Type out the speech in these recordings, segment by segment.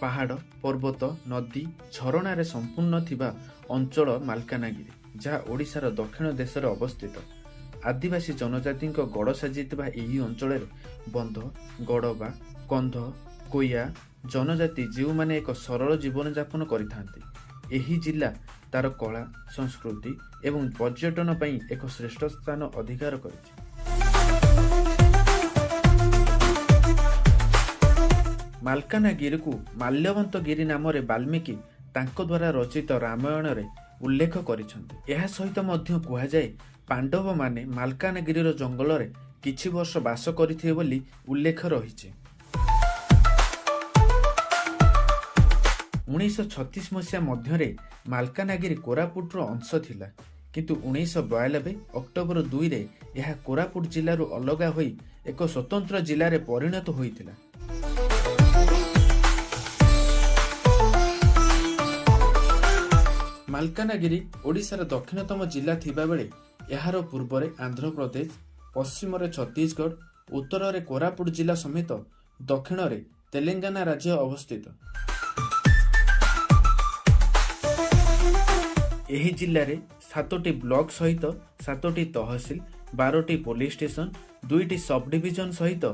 ପାହାଡ଼ ପର୍ବତ ନଦୀ ଝରଣାରେ ସମ୍ପୂର୍ଣ୍ଣ ଥିବା ଅଞ୍ଚଳ ମାଲକାନଗିରି, ଯାହା ଓଡ଼ିଶାର ଦକ୍ଷିଣ ଦେଶରେ ଅବସ୍ଥିତ। ଆଦିବାସୀ ଜନଜାତିଙ୍କ ଗଡ଼ ସାଜିଥିବା ଏହି ଅଞ୍ଚଳରେ ବନ୍ଧ ଗଡ଼ବା କନ୍ଧ କୋୟା ଜନଜାତି ଯେଉଁମାନେ ଏକ ସରଳ ଜୀବନଯାପନ କରିଥାନ୍ତି। ଏହି ଜିଲ୍ଲା ତାର କଳା ସଂସ୍କୃତି ଏବଂ ପର୍ଯ୍ୟଟନ ପାଇଁ ଏକ ଶ୍ରେଷ୍ଠ ସ୍ଥାନ ଅଧିକାର କରିଛି। ମାଲକାନଗିରିକୁ ମାଲ୍ୟବନ୍ତଗିରି ନାମରେ ବାଲ୍ମୀକି ତାଙ୍କ ଦ୍ୱାରା ରଚିତ ରାମାୟଣରେ ଉଲ୍ଲେଖ କରିଛନ୍ତି। ଏହା ସହିତ ମଧ୍ୟ କୁହାଯାଏ ପାଣ୍ଡବମାନେ ମାଲକାନଗିରିର ଜଙ୍ଗଲରେ କିଛି ବର୍ଷ ବାସ କରିଥିବେ ବୋଲି ଉଲ୍ଲେଖ ରହିଛି। 1936 ମସିହା ମଧ୍ୟରେ ମାଲକାନଗିରି କୋରାପୁଟର ଅଂଶ ଥିଲା, କିନ୍ତୁ 1992 ଅକ୍ଟୋବର 2ରେ ଏହା କୋରାପୁଟ ଜିଲ୍ଲାରୁ ଅଲଗା ହୋଇ ଏକ ସ୍ୱତନ୍ତ୍ର ଜିଲ୍ଲାରେ ପରିଣତ ହୋଇଥିଲା। ମାଲକାନଗିରି ଓଡ଼ିଶାର ଦକ୍ଷିଣତମ ଜିଲ୍ଲା ଥିବାବେଳେ ଏହାର ପୂର୍ବରେ ଆନ୍ଧ୍ରପ୍ରଦେଶ, ପଶ୍ଚିମରେ ଛତିଶଗଡ଼, ଉତ୍ତରରେ କୋରାପୁଟ ଜିଲ୍ଲା ସମେତ ଦକ୍ଷିଣରେ ତେଲେଙ୍ଗାନା ରାଜ୍ୟ ଅବସ୍ଥିତ। ଏହି ଜିଲ୍ଲାରେ 7ଟି ବ୍ଲକ ସହିତ 7ଟି ତହସିଲ, 12ଟି ପୋଲିସ ଷ୍ଟେସନ, 2ଟି ସବ୍ ଡିଭିଜନ ସହିତ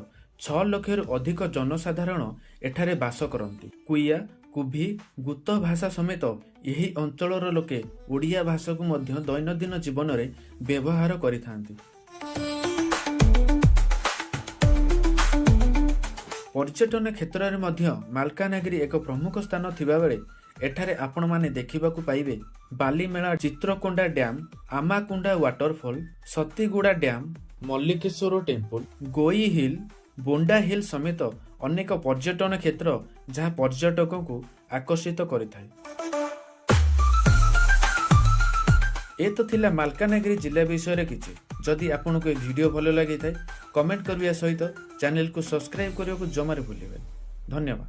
6 ଲକ୍ଷରୁ ଅଧିକ ଜନସାଧାରଣ ଏଠାରେ ବାସ କରନ୍ତି। କୁୟା କୁଭି ଗୁତ ଭାଷା ସମେତ ଏହି ଅଞ୍ଚଳର ଲୋକେ ଓଡ଼ିଆ ଭାଷାକୁ ମଧ୍ୟ ଦୈନନ୍ଦିନ ଜୀବନରେ ବ୍ୟବହାର କରିଥାନ୍ତି। ପର୍ଯ୍ୟଟନ କ୍ଷେତ୍ରରେ ମଧ୍ୟ ମାଲକାନଗିରି ଏକ ପ୍ରମୁଖ ସ୍ଥାନ ଥିବାବେଳେ ଏଠାରେ ଆପଣମାନେ ଦେଖିବାକୁ ପାଇବେ Balimela, Chitrakonda dam, Amakunda waterfall, Satiguda dam, Mallikeswar temple, Goi hill, Bonda hill ସମେତ ଅନେକ ପର୍ଯ୍ୟଟନ କ୍ଷେତ୍ର ଯାହା ପର୍ଯ୍ୟଟକଙ୍କୁ ଆକର୍ଷିତ କରିଥାଏ। ଏ ତ ଥିଲା ମାଲକାନଗିରି ଜିଲ୍ଲା ବିଷୟରେ କିଛି। ଯଦି ଆପଣଙ୍କୁ ଏ ଭିଡ଼ିଓ ଭଲ ଲାଗିଥାଏ କମେଣ୍ଟ କରିବା ସହିତ ଚ୍ୟାନେଲକୁ ସବସ୍କ୍ରାଇବ କରିବାକୁ ଜମାରେ ଭୁଲିବେନି। ଧନ୍ୟବାଦ।